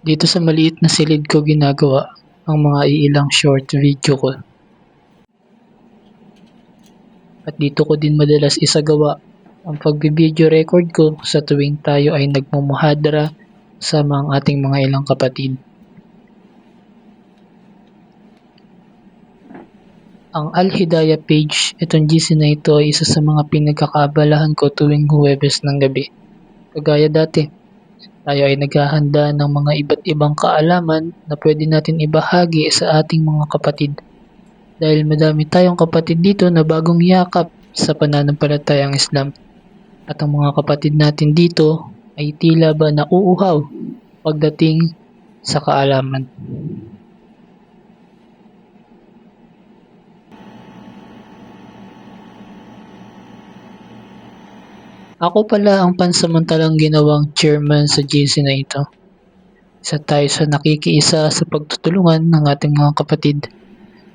Dito sa maliit na silid ko ginagawa ang mga iilang short video ko. At dito ko din madalas isagawa ang pagbi-video record ko sa tuwing tayo ay nagmumuhadara sa ating mga ilang kapatid. Ang Al-Hidayah page, itong GC na ito ay isa sa mga pinagkakaabalahan ko tuwing Huwebes ng gabi. Kagaya dati, tayo ay naghahanda ng mga iba't ibang kaalaman na pwede natin ibahagi sa ating mga kapatid. Dahil madami tayong kapatid dito na bagong yakap sa pananampalatayang Islam. At ang mga kapatid natin dito ay tila ba nauuhaw pagdating sa kaalaman. Ako pala ang pansamantalang ginawang chairman sa GC na ito. Isa tayo sa nakikiisa sa pagtutulungan ng ating mga kapatid.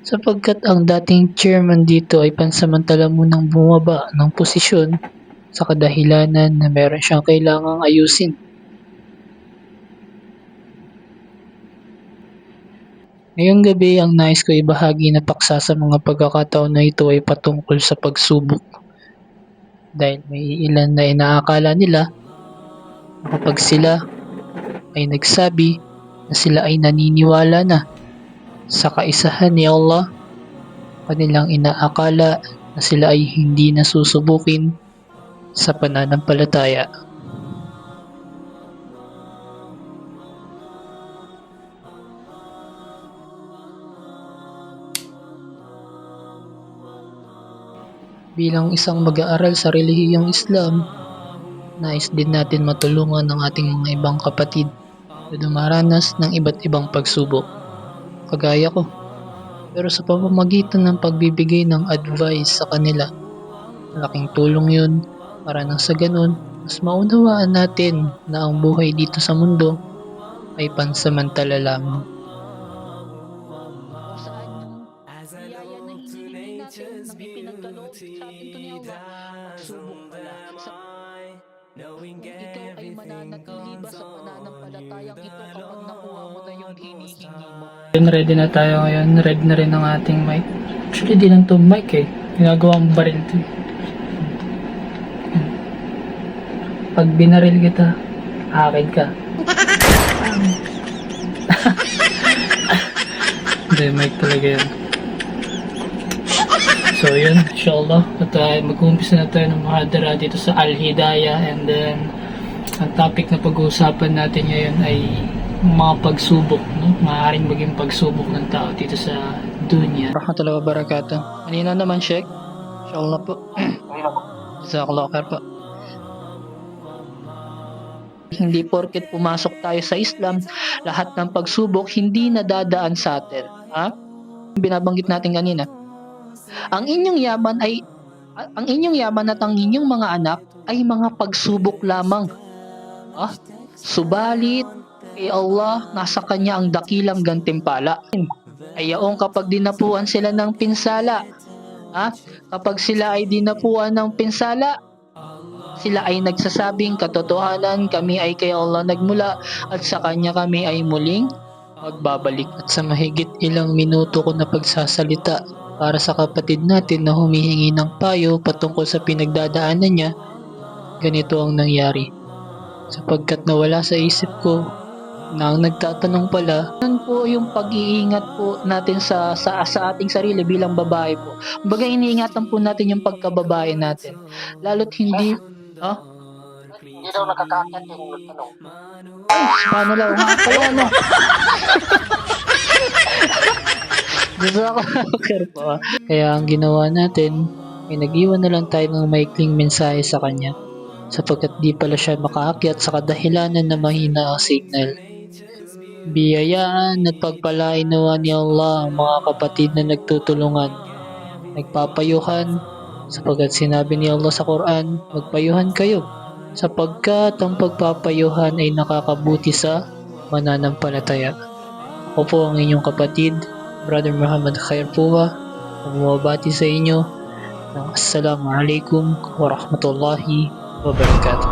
Sapagkat ang dating chairman dito ay pansamantala munang bumaba ng posisyon sa kadahilanan na meron siyang kailangang ayusin. Ngayong gabi, ang nais ko ibahagi na paksa sa mga pagkakataon na ito ay patungkol sa pagsubok. Dahil may ilan na inaakala nila na kapag sila ay nagsabi na sila ay naniniwala na sa kaisahan ni Allah, kanilang inaakala na sila ay hindi nasusubukin sa pananampalataya. Bilang isang mag-aaral sa relihiyong Islam, nais din natin matulungan ang ating mga ibang kapatid na dumaranas ng iba't ibang pagsubok, kagaya ko. Pero sa pamamagitan ng pagbibigay ng advice sa kanila, malaking tulong yun para nang sa ganun, mas maunawaan natin na ang buhay dito sa mundo ay pansamantala lamang. Ikaw ay mananatili ba sa pananampalatayang ito kapag nakuha mo na yung hinihingi mo? Ready na tayo ngayon. Ready na rin ang ating mic. Actually, di lang to mic eh. Ginagawang baril to. Pag binaril kita, akin ka. Hindi, mic talaga yan. So yun, inshallah, mag-uumpisa na tayo ng muhadara dito sa Al-Hidayah, and then ang topic na pag-uusapan natin ngayon ay mga pagsubok, no? Maaaring maging pagsubok ng tao dito sa dunya. Rahmatullahi wa barakatuh. Kanina naman, Sheikh? Inshallah po. Jazakallah khair po. Hindi porket pumasok tayo sa Islam, lahat ng pagsubok hindi nadadaan sa atin. Ha? Binabanggit natin kanina. Ang inyong yaman at ang inyong mga anak ay mga pagsubok lamang. Subalit kay Allah, nasa kanya ang dakilang gantimpala. Ayaong kapag dinapuan sila ng pinsala, kapag sila ay dinapuan ng pinsala, sila ay nagsasabing katotohanan, kami ay kay Allah nagmula at sa kanya kami ay muling magbabalik. At sa mahigit ilang minuto ko na pagsasalita para sa kapatid natin na humihingi ng payo patungkol sa pinagdadaanan niya, ganito ang nangyari. Sapagkat nawala sa isip ko na ang nagtatanong pala, ano po yung pag-iingat po natin sa ating sarili bilang babae po. Kumbaga iniingatan po natin yung pagkababae natin. Lalo't hindi... Hindi daw nakakakit yung tanong. Paano lang? Kaya ano? Kaya ang ginawa natin ay nag-iwan na lang tayo ng maikling mensahe sa kanya, sapagkat di pala siya makaakyat sa kadahilanan na mahina ang signal. Biyayaan at pagpalain nawa ni Allah ang mga kapatid na nagtutulungan, nagpapayuhan, sapagkat sinabi ni Allah sa Quran, magpayuhan kayo, sapagkat ang pagpapayuhan ay nakakabuti sa mananampalataya. Ako po ang inyong kapatid, Brother Muhammad Khair Puwa, bumabati sa inyo ng Assalamualaikum warahmatullahi wabarakatuh.